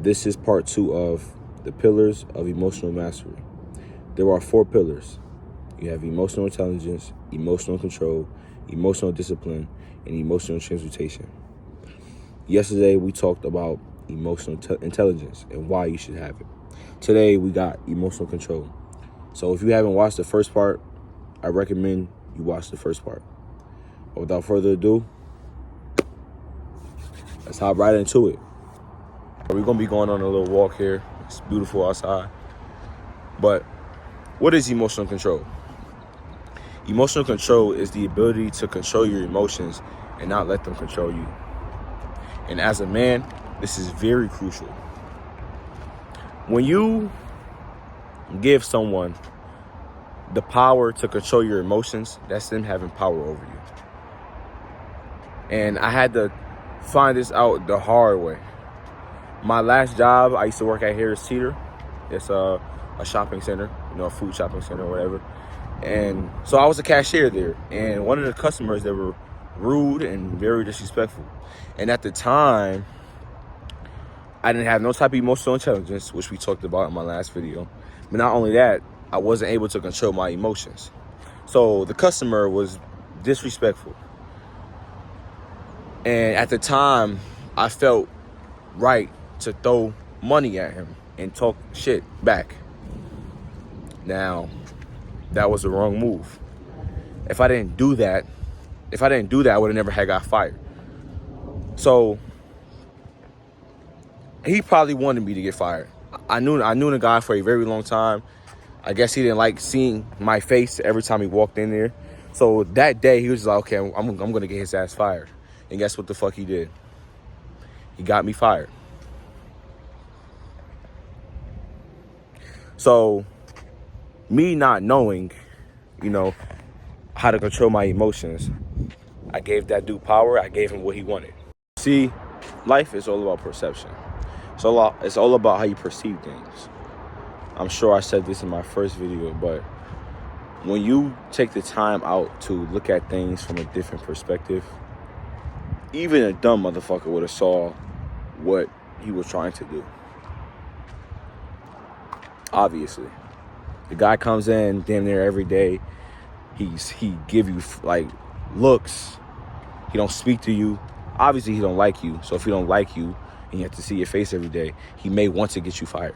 This is part 2 of the pillars of emotional mastery. There are 4 pillars. You have emotional intelligence, emotional control, emotional discipline, and emotional transmutation. Yesterday, we talked about emotional intelligence and why you should have it. Today, we got emotional control. So if you haven't watched the first part, I recommend you watch the first part. But without further ado, let's hop right into it. We're going to be going on a little walk here. It's beautiful outside. But what is emotional control? Emotional control is the ability to control your emotions and not let them control you. And as a man, this is very crucial. When you give someone the power to control your emotions, that's them having power over you. And I had to find this out the hard way. My last job, I used to work at Harris Teeter. It's a shopping center, a food shopping center or whatever. And so I was a cashier there. And one of the customers, they were rude and very disrespectful. And at the time, I didn't have no type of emotional intelligence, which we talked about in my last video. But not only that, I wasn't able to control my emotions. So the customer was disrespectful. And at the time, I felt right to throw money at him and talk shit back. Now, that was the wrong move. If I didn't do that, I would have never had got fired. So he probably wanted me to get fired. I knew the guy for a very long time. I guess he didn't like seeing my face every time he walked in there. So that day he was just like, okay, I'm gonna get his ass fired. And guess what the fuck he did? He got me fired. So me not knowing, how to control my emotions, I gave that dude power. I gave him what he wanted. See, life is all about perception. It's all about how you perceive things. I'm sure I said this in my first video, but when you take the time out to look at things from a different perspective, even a dumb motherfucker would have saw what he was trying to do. Obviously. The guy comes in damn near every day. He give you like looks. He don't speak to you. Obviously, he don't like you. So if he don't like you and you have to see your face every day, he may want to get you fired.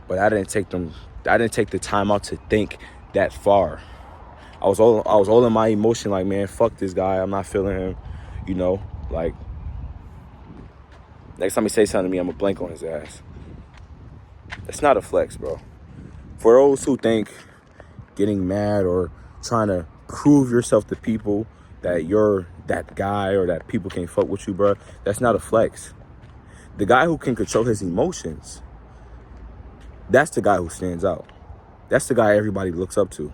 But I didn't take the time out to think that far. I was all in my emotion, like, man, fuck this guy. I'm not feeling him. Like, next time he says something to me, I'm gonna blank on his ass. That's not a flex, bro. For those who think getting mad or trying to prove yourself to people that you're that guy or that people can't fuck with you, bro, that's not a flex. The guy who can control his emotions, that's the guy who stands out. That's the guy everybody looks up to.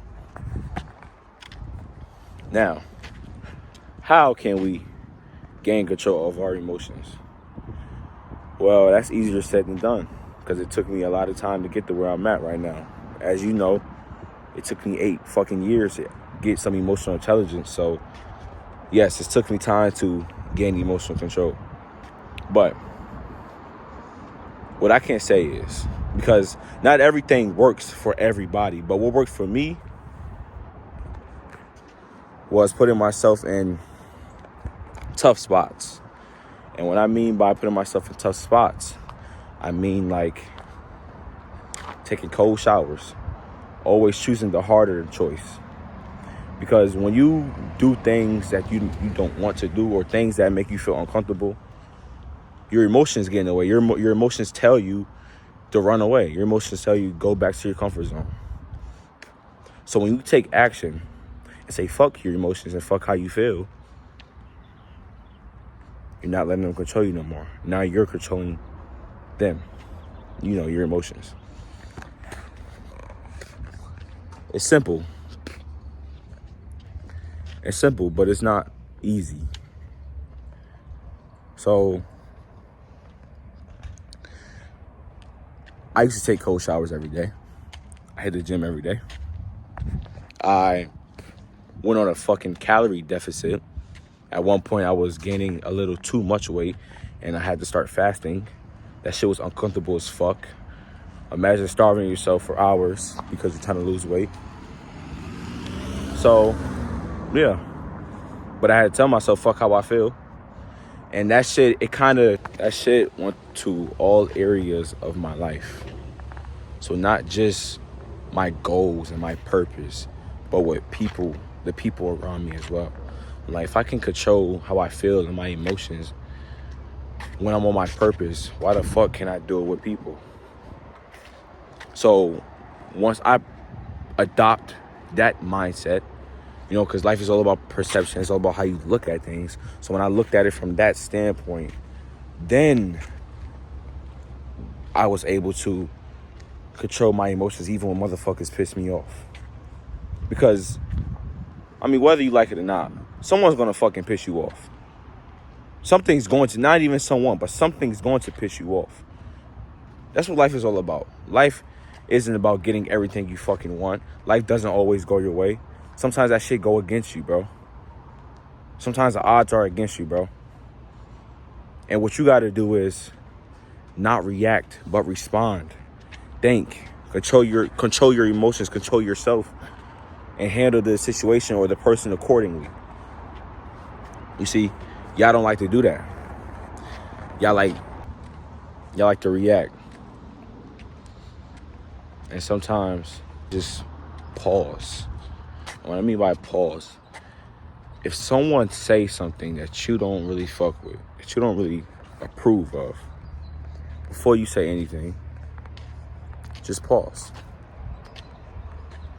Now, how can we gain control of our emotions? Well, that's easier said than done, because it took me a lot of time to get to where I'm at right now. As you know, it took me 8 fucking years to get some emotional intelligence. So, yes, it took me time to gain emotional control. But what I can't say is, because not everything works for everybody, but what worked for me was putting myself in tough spots. And what I mean by putting myself in tough spots, I mean like taking cold showers, always choosing the harder choice. Because when you do things that you don't want to do, or things that make you feel uncomfortable, your emotions get in the way. Your emotions tell you to run away. Your emotions tell you go back to your comfort zone. So when you take action and say fuck your emotions and fuck how you feel, you're not letting them control you no more. Now you're controlling them. Your emotions. It's simple. It's simple, but it's not easy. So I used to take cold showers every day. I hit the gym every day. I went on a fucking calorie deficit. At one point, I was gaining a little too much weight, and I had to start fasting. That shit was uncomfortable as fuck. Imagine starving yourself for hours because you're trying to lose weight. So, yeah. But I had to tell myself, fuck how I feel. And that shit went to all areas of my life. So not just my goals and my purpose, but with the people around me as well. Like, if I can control how I feel and my emotions when I'm on my purpose, why the fuck can I do it with people? So once I adopt that mindset, you know, because life is all about perception. It's all about how you look at things. So when I looked at it from that standpoint, then I was able to control my emotions even when motherfuckers piss me off. Because, I mean, whether you like it or not, someone's going to fucking piss you off. Something's going to, not even someone, but something's going to piss you off. That's what life is all about. Life isn't about getting everything you fucking want. Life doesn't always go your way. Sometimes that shit go against you, bro. Sometimes the odds are against you, bro. And what you got to do is not react, but respond. Think. Control your emotions. Control yourself. And handle the situation or the person accordingly. You see, y'all don't like to do that. Y'all like to react. And sometimes just pause. What I mean by pause, if someone says something that you don't really fuck with, that you don't really approve of, before you say anything, just pause.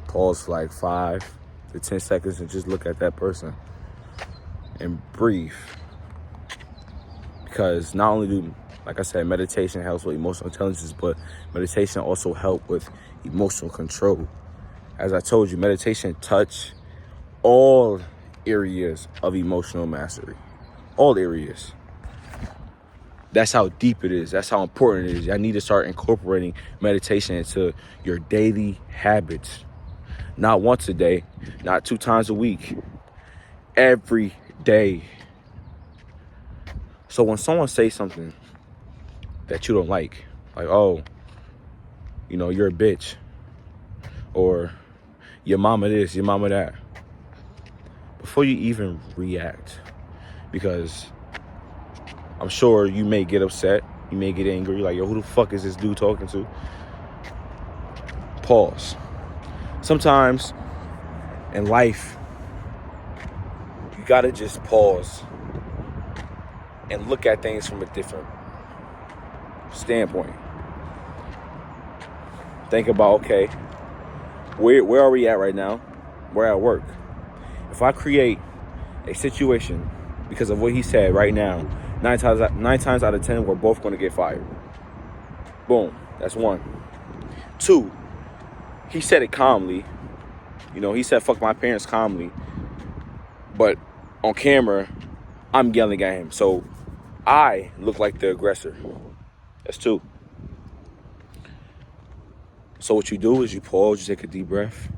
Pause for like 5 to 10 seconds and just look at that person and breathe. Because not only do, like I said, meditation helps with emotional intelligence, but meditation also helps with emotional control. As I told you, meditation touch all areas of emotional mastery. All areas. That's how deep it is. That's how important it is. I need to start incorporating meditation into your daily habits. Not once a day, not 2 times a week. Every day. So when someone says something that you don't like, oh, you know, you're a bitch, or your mama this, your mama that, before you even react, because I'm sure you may get upset, you may get angry, like, yo, who the fuck is this dude talking to? Pause. Sometimes in life, you gotta just pause and look at things from a different standpoint. Think about, okay, where are we at right now? We're at work. If I create a situation because of what he said right now, 9 times out of 10, we're both going to get fired. Boom. That's 1. 2, he said it calmly. You know, he said, fuck my parents calmly. But on camera, I'm yelling at him. So I look like the aggressor. That's 2. So what you do is you pause, you take a deep breath,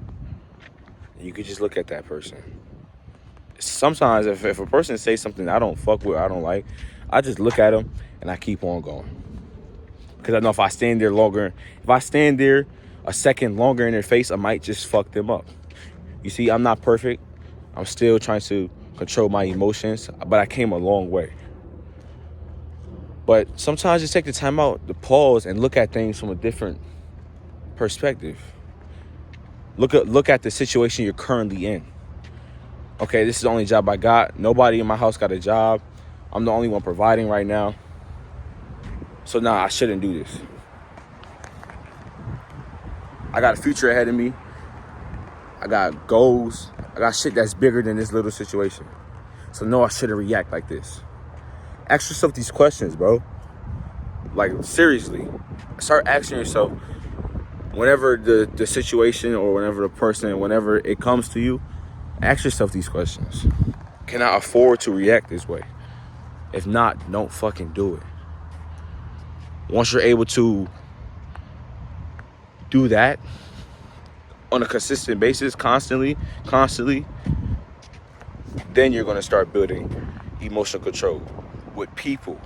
and you can just look at that person. Sometimes if a person says something I don't fuck with, I don't like, I just look at them and I keep on going. Because I know if I stand there a second longer in their face, I might just fuck them up. You see, I'm not perfect. I'm still trying to control my emotions, but I came a long way. But sometimes just take the time out to pause and look at things from a different perspective. Look at the situation you're currently in. Okay, this is the only job I got. Nobody in my house got a job. I'm the only one providing right now. So I shouldn't do this. I got a future ahead of me. I got goals. I got shit that's bigger than this little situation. So no, I shouldn't react like this. Ask yourself these questions, bro. Like, seriously. Start asking yourself, whenever the situation or whenever the person, whenever it comes to you, ask yourself these questions. Can I afford to react this way? If not, don't fucking do it. Once you're able to do that on a consistent basis, constantly, then you're going to start building emotional control with people.